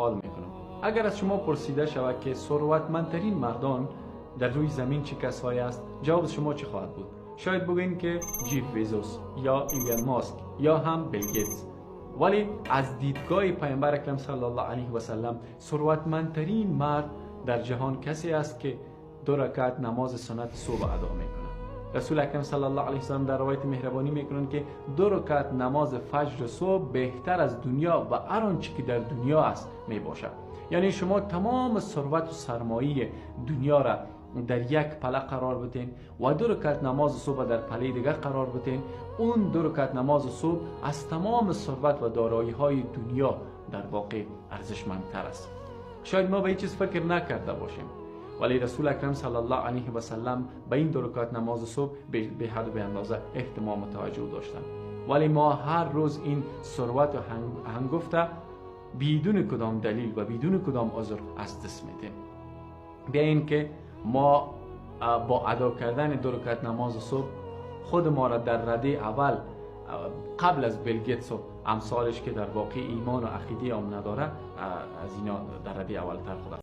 سوال میکنم اگر از شما پرسیده شود که ثروتمندترین مردان در روی زمین چه کسایی است، جواب شما چی خواهد بود؟ شاید بگوین که جیف بیزوس یا ایلان ماسک یا هم بیل گیتس. ولی از دیدگاه پیامبر اکرم صلی الله علیه و سلم ثروتمندترین مرد در جهان کسی است که 2 رکعت نماز سنت صبح ادا میکنه. رسول اکرم صلی الله علیه و سلم در روایت مهربانی میکنند که 2 رکعت نماز فجر صبح بهتر از دنیا و هر آنچه که در دنیا است میباشد. یعنی شما تمام ثروت و سرمایه دنیا را در یک پله قرار بدین و 2 رکعت نماز صبح در پله دیگر قرار بدین، اون 2 رکعت نماز صبح از تمام ثروت و دارایی های دنیا در واقع ارزشمندتر است. شاید ما به این چیز فکر نکرده باشیم، ولی رسول اکرم صلی الله علیه و سلم به این 2 رکعت نماز صبح به حد و به اندازه اهتمام و توجه داشتند. ولی ما هر روز این ثروت و هنگفته بدون کدام دلیل و بدون کدام عذر از دست میدیم. بیاین که ما با ادا کردن 2 رکعت نماز صبح خود ما را در رده اول قبل از بیل گیتس و امثالش که در واقع ایمان و عقیده هم نداره، از اینا در رده اول تر خدا